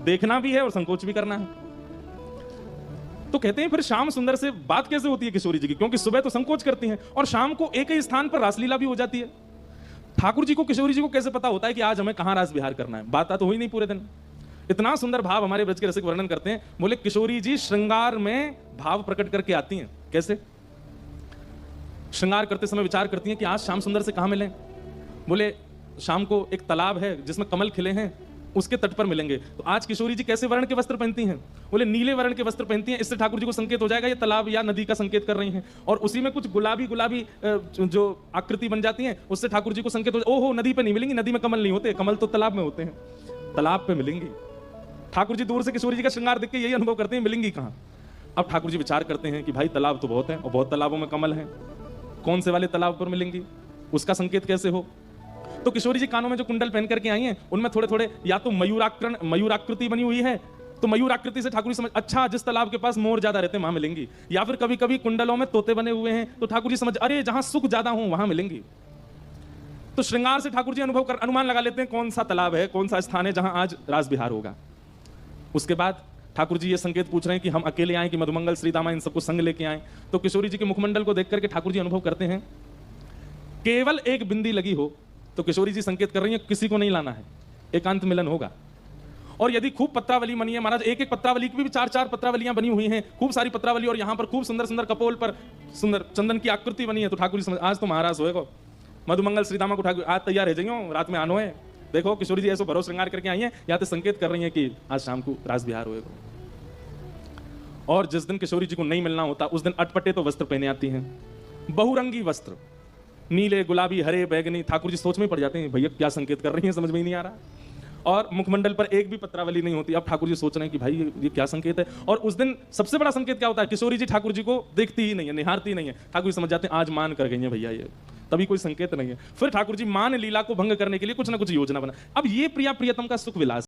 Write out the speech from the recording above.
देखना भी है और संकोच भी करना है। तो कहते हैं फिर श्याम सुंदर से बात कैसे होती है किशोरी जी की, क्योंकि सुबह तो संकोच करती हैं और शाम को एक ही स्थान पर रासलीला भी हो जाती है। ठाकुर जी को किशोरी जी को कैसे पता होता है कि आज हमें कहां रास विहार करना है? बात तो हुई नहीं पूरे दिन। इतना सुंदर भाव हमारे ब्रज के रसिक वर्णन करते हैं। बोले किशोरी जी श्रृंगार में भाव प्रकट करके आती हैं। कैसे? श्रृंगार करते समय विचार करती हैं कि आज श्याम सुंदर से कहां मिलें। बोले शाम को एक तालाब है जिसमें कमल खिले हैं, उसके तट पर मिलेंगे। तो आज किशोरी जी कैसे वर्ण के वस्त्र पहनती हैं? बोले नीले वर्ण के वस्त्र पहनती हैं। इससे ठाकुर जी को संकेत हो जाएगा ये तालाब या नदी का संकेत कर रही हैं। और उसी में कुछ गुलाबी गुलाबी जो आकृति बन जाती है, उससे ठाकुर जी को संकेत हो, ओहो नदी पे नहीं मिलेंगी, नदी में कमल नहीं होते, कमल तो तालाब में होते हैं, तालाब पे मिलेंगी। ठाकुर जी दूर से किशोरी जी का श्रृंगार देख के यही अनुभव करते हैं, मिलेंगी कहां। अब ठाकुर जी विचार करते हैं कि भाई तालाब तो बहुत है और बहुत तालाबों में कमल है, कौन से वाले तालाब पर मिलेंगी, उसका संकेत कैसे हो। तो किशोरी जी कानों में जो कुंडल पहन करके आई हैं उनमें थोड़े थोड़े या तो मयूराकृति बनी हुई है, तो मयूर आकृति से ठाकुर जी समझ अच्छा जिस तालाब के पास मोर ज्यादा रहते हैं वहां मिलेंगी। या फिर कभी कभी कुंडलों में तोते बने हुए हैं तो ठाकुर जी समझ अरे जहां सुख ज्यादा हो वहां मिलेंगी। तो श्रृंगार से ठाकुर जी अनुमान लगा लेते हैं कौन सा तालाब है, कौन सा स्थान है जहां आज रास विहार होगा। उसके बाद ठाकुर जी ये संकेत पूछ रहे हैं कि हम अकेले आए कि मधुमंगल श्रीदामा इन सबको संग लेके आए। तो किशोरी जी के मुखमंडल को देख करके ठाकुर जी अनुभव करते हैं केवल एक बिंदी लगी हो तो किशोरी जी संकेत कर रही हैं किसी को नहीं लाना है, एकांत मिलन होगा। और यदि खूब पत्रावली बनी है महाराज, एक एक पत्रावली की भी चार चार पत्रावलियां बनी हुई हैं, खूब सारी पत्रावली, और यहां पर खूब सुंदर सुंदर कपोल पर सुंदर चंदन की आकृति बनी है, तो ठाकुर जी समझ आज तो महाराज होएगा। मधुमंगल श्रीदामा को ठाकुर आज तैयार है जाइयो, रात में आनो है। देखो किशोरी जी ऐसे भरोस श्रृंगार करके आई हैं, या तो संकेत कर रही हैं कि आज शाम को रास विहार होएगा। और जिस दिन किशोरी जी को नहीं मिलना होता उस दिन अटपटे तो वस्त्र पहने आती हैं, बहुरंगी वस्त्र, नीले गुलाबी हरे बैगनी। ठाकुर जी सोच में पड़ जाते हैं भैया क्या संकेत कर रही हैं, समझ में ही नहीं आ रहा। और मुखमंडल पर एक भी पत्रावली नहीं होती। अब ठाकुर जी सोच रहे हैं कि भाई ये क्या संकेत है। और उस दिन सबसे बड़ा संकेत क्या होता है, किशोरी जी ठाकुर जी को देखती ही नहीं है, निहारती नहीं है। ठाकुर जी समझ जाते हैं आज मान कर गई है भैया, ये तभी कोई संकेत नहीं है। फिर ठाकुर जी मान लीला को भंग करने के लिए कुछ ना कुछ योजना बना। अब ये प्रिया प्रियतम का सुख विलास।